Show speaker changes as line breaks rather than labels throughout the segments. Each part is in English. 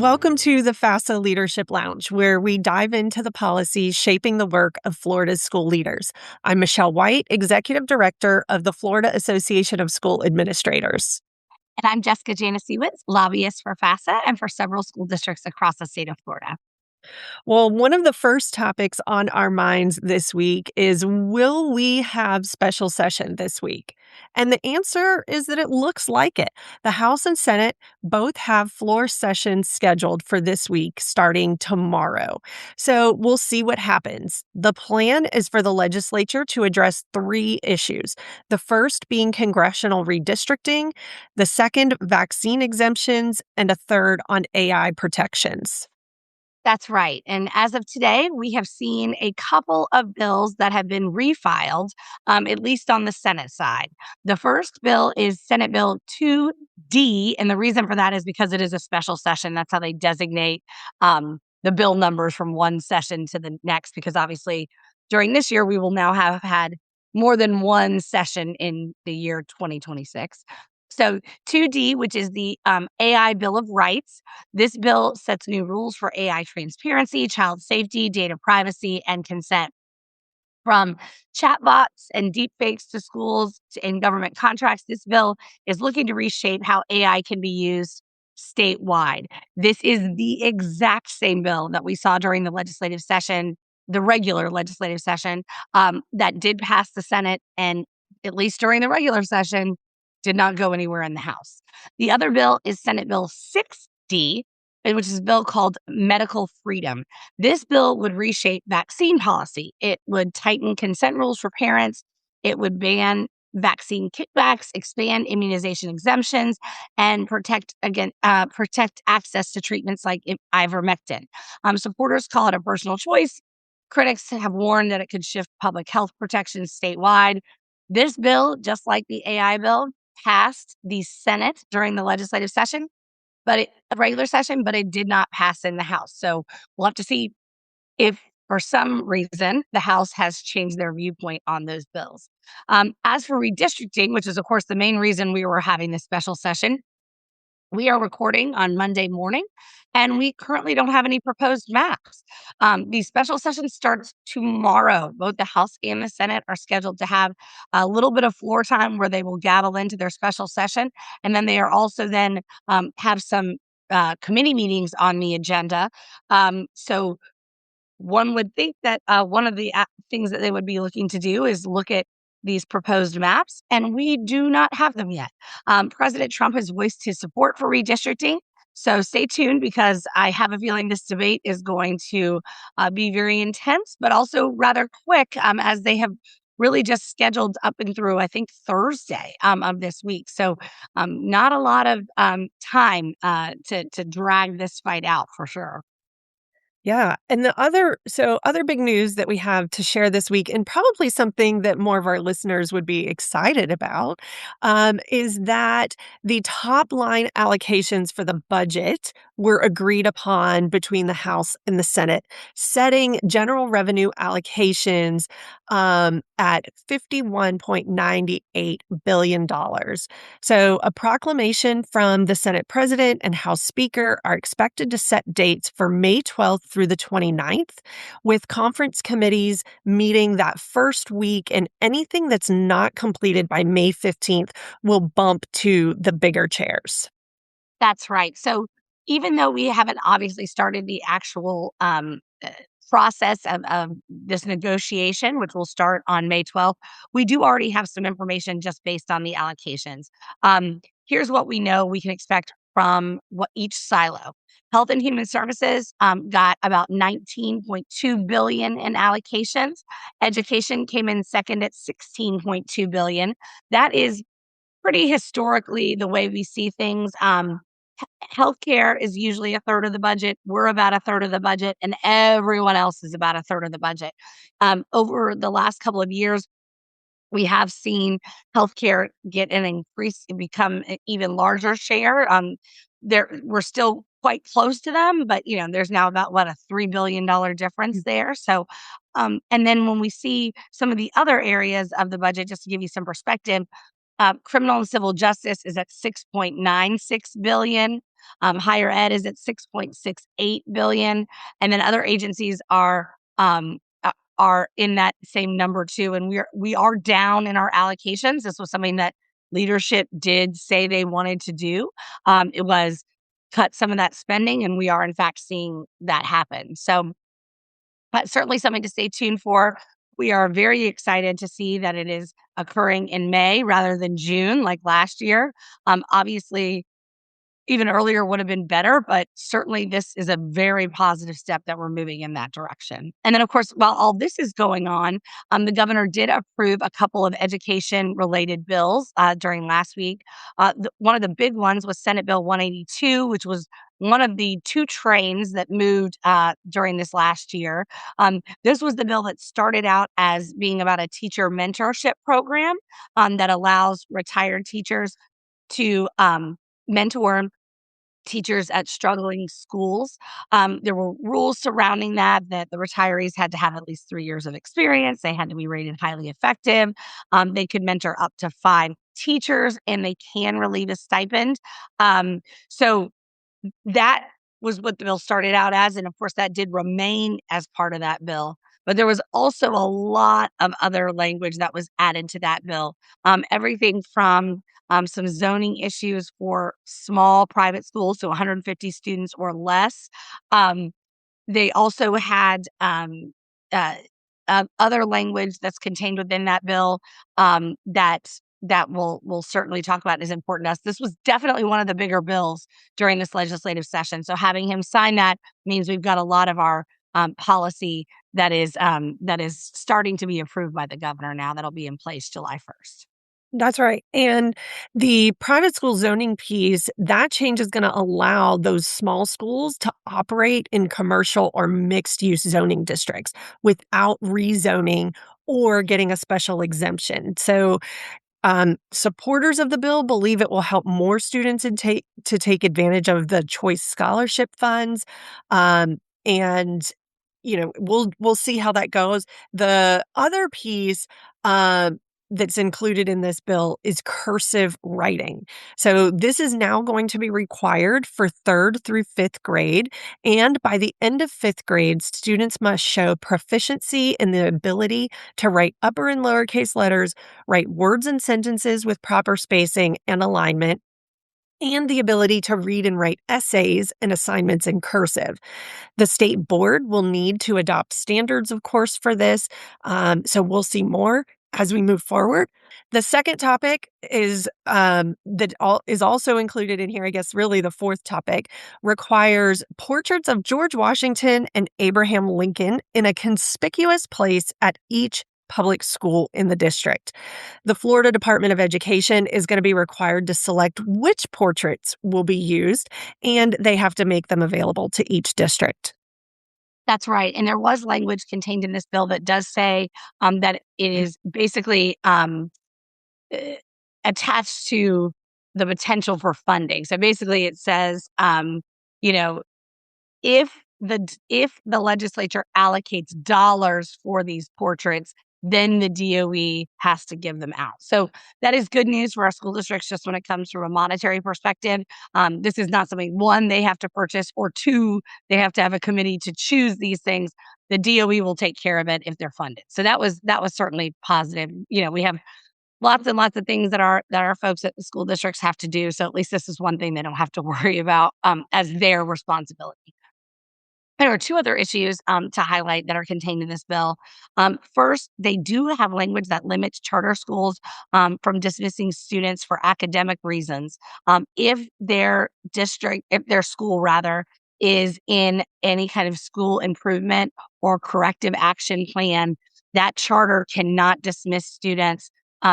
Welcome to the FAFSA Leadership Lounge, where we dive into the policies shaping the work of Florida's school leaders. I'm Michelle White, Executive Director of the Florida Association of School Administrators.
And I'm Jessica Janasiewicz, lobbyist for FAFSA and for several school districts across the state of Florida.
Well, one of the first topics on our minds this week is, will we have special session this week? And the answer is that it looks like it. The House and Senate both have floor sessions scheduled for this week starting tomorrow. So we'll see what happens. The plan is for the legislature to address three issues. The first being congressional redistricting, the second, vaccine exemptions, and a third on AI protections.
That's right. And as of today, we have seen a couple of bills that have been refiled, at least on the Senate side. The first bill is Senate Bill 2D. And the reason for that is because it is a special session. That's how they designate the bill numbers from one session to the next, because obviously during this year, we will now have had more than one session in the year 2026. So 2D, which is the AI Bill of Rights. This bill sets new rules for AI transparency, child safety, data privacy, and consent. From chatbots and deepfakes to schools and government contracts, this bill is looking to reshape how AI can be used statewide. This is the exact same bill that we saw during the legislative session, the regular legislative session, that did pass the Senate, and at least during the regular session, did not go anywhere in the House. The other bill is Senate Bill 6D, which is a bill called Medical Freedom. This bill would reshape vaccine policy. It would tighten consent rules for parents. It would ban vaccine kickbacks, expand immunization exemptions, and protect access to treatments like ivermectin. Supporters call it a personal choice. Critics have warned that it could shift public health protections statewide. This bill, just like the AI bill, passed the Senate during the legislative session, a regular session, but it did not pass in the House. So we'll have to see if for some reason the House has changed their viewpoint on those bills. As for redistricting, which is, of course, the main reason we were having this special session, we are recording on Monday morning, and we currently don't have any proposed maps. The special session starts tomorrow. Both the House and the Senate are scheduled to have a little bit of floor time where they will gavel into their special session. And then they are also then have some committee meetings on the agenda. So one would think that one of the things that they would be looking to do is look at these proposed maps, and we do not have them yet. President Trump has voiced his support for redistricting, so stay tuned, because I have a feeling this debate is going to be very intense, but also rather quick, as they have really just scheduled up and through, I think, Thursday of this week. So not a lot of time to drag this fight out, for sure.
Yeah. And other big news that we have to share this week, and probably something that more of our listeners would be excited about, is that the top line allocations for the budget were agreed upon between the House and the Senate, setting general revenue allocations at $51.98 billion. So a proclamation from the Senate President and House Speaker are expected to set dates for May 12th through the 29th, with conference committees meeting that first week, and anything that's not completed by May 15th will bump to the bigger chairs.
That's right. So even though we haven't obviously started the actual process of this negotiation, which will start on May 12th, we do already have some information just based on the allocations. Here's what we know we can expect from what each silo. Health and Human Services got about $19.2 billion in allocations. Education came in second at $16.2 billion. That is pretty historically the way we see things. Healthcare is usually a third of the budget. We're about a third of the budget, and everyone else is about a third of the budget. Over the last couple of years, we have seen healthcare get an increase, become an even larger share. We're still quite close to them, but there's now about a $3 billion difference there. So, and then when we see some of the other areas of the budget, just to give you some perspective, Criminal and civil justice is at 6.96 billion. Higher ed is at 6.68 billion, and then other agencies are in that same number too. And we are down in our allocations. This was something that leadership did say they wanted to do. It was cut some of that spending, and we are in fact seeing that happen. So that's certainly something to stay tuned for. We are very excited to see that it is occurring in May rather than June like last year. Obviously, even earlier would have been better, but certainly this is a very positive step that we're moving in that direction. And then, of course, while all this is going on, the governor did approve a couple of education-related bills during last week. One of the big ones was Senate Bill 182, which was one of the two trains that moved during this last year. This was the bill that started out as being about a teacher mentorship program that allows retired teachers to mentor teachers at struggling schools. There were rules surrounding that the retirees had to have at least 3 years of experience. They had to be rated highly effective. They could mentor up to 5 teachers, and they can relieve a stipend. So that was what the bill started out as, and of course, that did remain as part of that bill. But there was also a lot of other language that was added to that bill. Everything from some zoning issues for small private schools, so 150 students or less. Um, they also had uh, other language that's contained within that bill that we'll certainly talk about is important to us. This was definitely one of the bigger bills during this legislative session. So having him sign that means we've got a lot of our policy that is starting to be approved by the governor now. That'll be in place July 1st.
That's right. And the private school zoning piece, that change is going to allow those small schools to operate in commercial or mixed use zoning districts without rezoning or getting a special exemption. So supporters of the bill believe it will help more students to take advantage of the choice scholarship funds. And we'll see how that goes. The other piece that's included in this bill is cursive writing. So this is now going to be required for 3rd through 5th grade. And by the end of 5th grade, students must show proficiency in the ability to write upper and lowercase letters, write words and sentences with proper spacing and alignment, and the ability to read and write essays and assignments in cursive. The state board will need to adopt standards, of course, for this. So we'll see more as we move forward. The second topic is also included in here. I guess really the fourth topic requires portraits of George Washington and Abraham Lincoln in a conspicuous place at each public school in the district. The Florida Department of Education is going to be required to select which portraits will be used, and they have to make them available to each district.
That's right. And there was language contained in this bill that does say that it is basically uh, attached to the potential for funding. So basically, it says, you know, if if the legislature allocates dollars for these portraits, then the DOE has to give them out. So that is good news for our school districts just when it comes from a monetary perspective. This is not something, one, they have to purchase, or two, they have to have a committee to choose these things. The DOE will take care of it if they're funded. So that was certainly positive. We have lots and lots of things that our folks at the school districts have to do. So at least this is one thing they don't have to worry about as their responsibility. There are two other issues to highlight that are contained in this bill. First, they do have language that limits charter schools from dismissing students for academic reasons. If their school rather is in any kind of school improvement or corrective action plan, that charter cannot dismiss students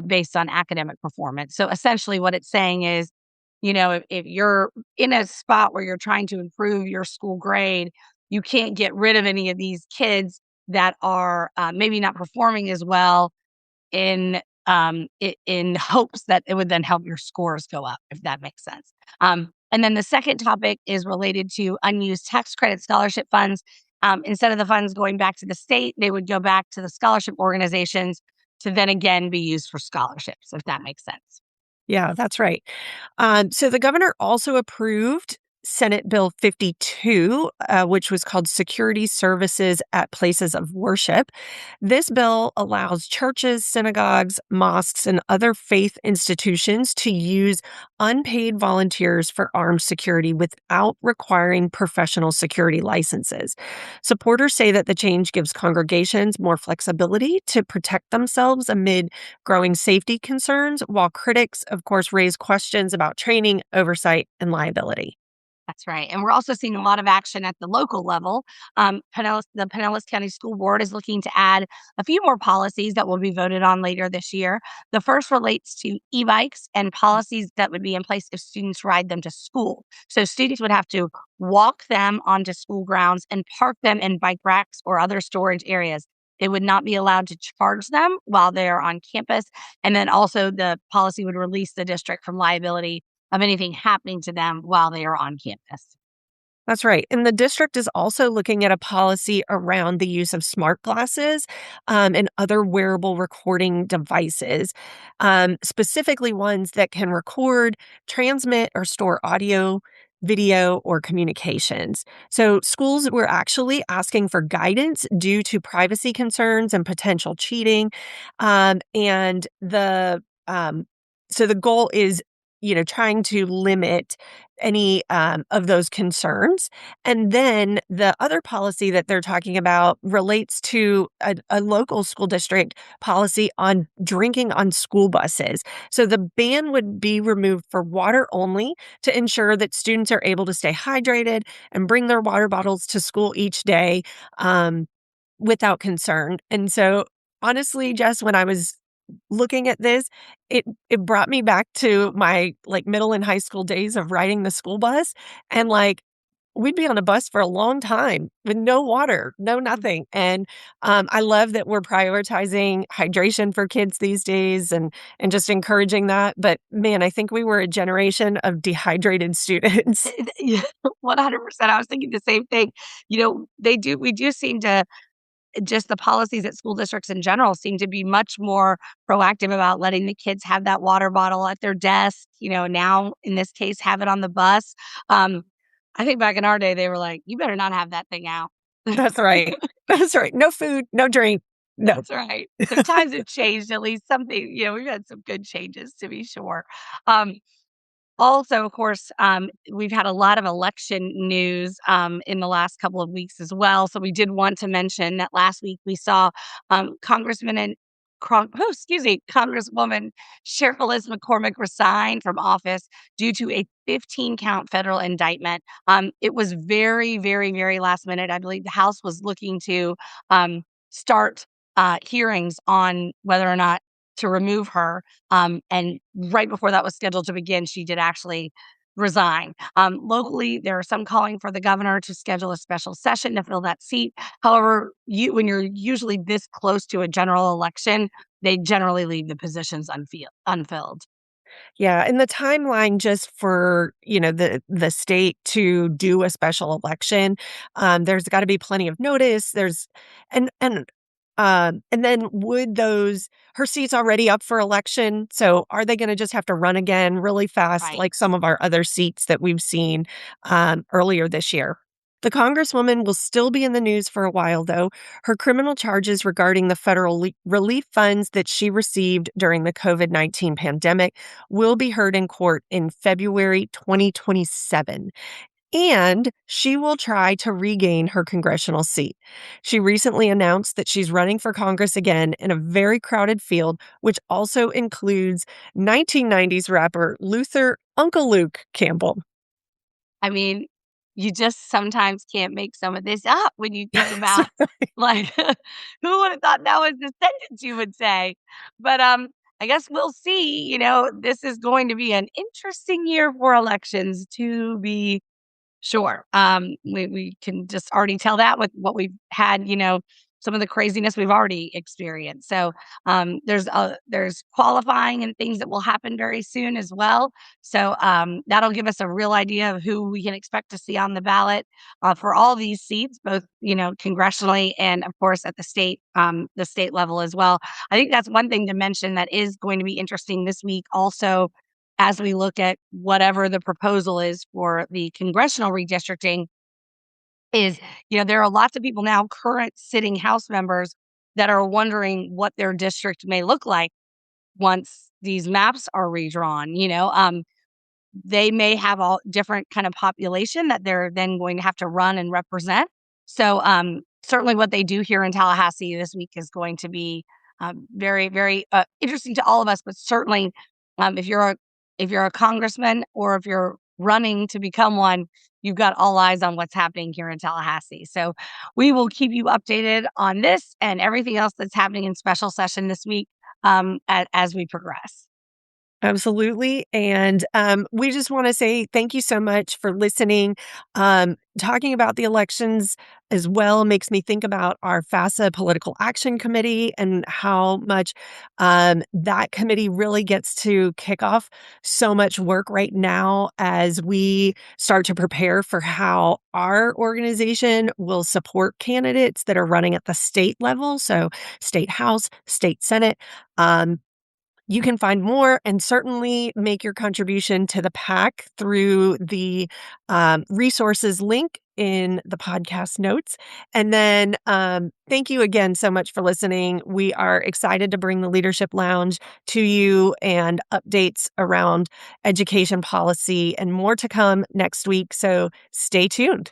based on academic performance. So essentially, what it's saying is, if you're in a spot where you're trying to improve your school grade, you can't get rid of any of these kids that are maybe not performing as well in hopes that it would then help your scores go up, if that makes sense. And then the second topic is related to unused tax credit scholarship funds. Instead of the funds going back to the state, they would go back to the scholarship organizations to then again be used for scholarships, if that makes sense.
Yeah, that's right. So the governor also approved Senate Bill 52, which was called Security Services at Places of Worship. This bill allows churches, synagogues, mosques, and other faith institutions to use unpaid volunteers for armed security without requiring professional security licenses. Supporters say that the change gives congregations more flexibility to protect themselves amid growing safety concerns, while critics, of course, raise questions about training, oversight, and liability.
That's right. And we're also seeing a lot of action at the local level. The Pinellas County School Board is looking to add a few more policies that will be voted on later this year. The first relates to e bikes and policies that would be in place if students ride them to school. So students would have to walk them onto school grounds and park them in bike racks or other storage areas. They would not be allowed to charge them while they are on campus. And then also, the policy would release the district from liability of anything happening to them while they are on campus.
That's right. And the district is also looking at a policy around the use of smart glasses and other wearable recording devices, specifically ones that can record, transmit, or store audio, video, or communications. So schools were actually asking for guidance due to privacy concerns and potential cheating. And so the goal is, trying to limit any of those concerns. And then the other policy that they're talking about relates to a local school district policy on drinking on school buses. So the ban would be removed for water only to ensure that students are able to stay hydrated and bring their water bottles to school each day um, without concern. And so, honestly, Jess, when I was looking at this, it brought me back to my, like, middle and high school days of riding the school bus, and, like, we'd be on a bus for a long time with no water, no nothing, and, I love that we're prioritizing hydration for kids these days and just encouraging that, but, man, I think we were a generation of dehydrated students.
Yeah, 100%. I was thinking the same thing. We do seem to, just the policies at school districts in general seem to be much more proactive about letting the kids have that water bottle at their desk, now in this case, have it on the bus. Um, I think back in our day, they were like, you better not have that thing out.
That's right. That's right. No food, no drink. No.
That's right. So times have changed, at least something, we've had some good changes to be sure. Um, Also, of course, we've had a lot of election news in the last couple of weeks as well. So we did want to mention that last week we saw Congressman and Congresswoman Cheryl Liz McCormick resign from office due to a 15 count federal indictment. It was very, very, very last minute. I believe the House was looking to start hearings on whether or not to remove her. And right before that was scheduled to begin, she did actually resign. Locally, there are some calling for the governor to schedule a special session to fill that seat. However, when you're usually this close to a general election, they generally leave the positions unfilled.
Yeah, and the timeline just for, the state to do a special election, there's gotta be plenty of notice, there's and then would those her seat's already up for election, so are they gonna just have to run again really fast
Right.
like some of our other seats that we've seen, earlier this year? The Congresswoman will still be in the news for a while, though. Her criminal charges regarding the federal relief funds that she received during the COVID-19 pandemic will be heard in court in February 2027, and she will try to regain her congressional seat. She recently announced that she's running for Congress again in a very crowded field, which also includes 1990s rapper Luther Uncle Luke Campbell.
I mean, you just sometimes can't make some of this up when you think about, like, who would have thought that was the sentence you would say? But I guess we'll see. This is going to be an interesting year for elections, to be sure. We can just already tell that with what we've had, some of the craziness we've already experienced. So there's qualifying and things that will happen very soon as well. So that'll give us a real idea of who we can expect to see on the ballot for all these seats, both congressionally and of course at the state level as well. I think that's one thing to mention that is going to be interesting this week. Also, as we look at whatever the proposal is for the congressional redistricting is, there are lots of people now, current sitting House members, that are wondering what their district may look like once these maps are redrawn. They may have all different kind of population that they're then going to have to run and represent. So certainly what they do here in Tallahassee this week is going to be very, very interesting to all of us. But certainly if you're a congressman or if you're running to become one, you've got all eyes on what's happening here in Tallahassee. So we will keep you updated on this and everything else that's happening in special session this week as we progress.
Absolutely. And we just want to say thank you so much for listening. Talking about the elections as well makes me think about our FASA Political Action Committee and how much that committee really gets to kick off so much work right now as we start to prepare for how our organization will support candidates that are running at the state level. So, state House, state Senate. You can find more and certainly make your contribution to the PAC through the resources link in the podcast notes. And then thank you again so much for listening. We are excited to bring the Leadership Lounge to you and updates around education policy and more to come next week. So stay tuned.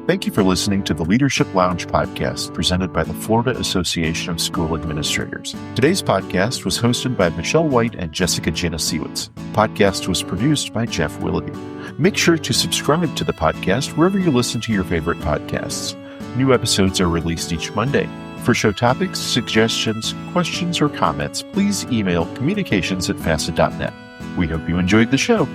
Thank you for listening to the Leadership Lounge podcast presented by the Florida Association of School Administrators. Today's podcast was hosted by Michelle White and Jessica Janasiewicz. Podcast was produced by Jeff Willoughby. Make sure to subscribe to the podcast wherever you listen to your favorite podcasts. New episodes are released each Monday. For show topics, suggestions, questions, or comments, please email communications@fasa.net. We hope you enjoyed the show.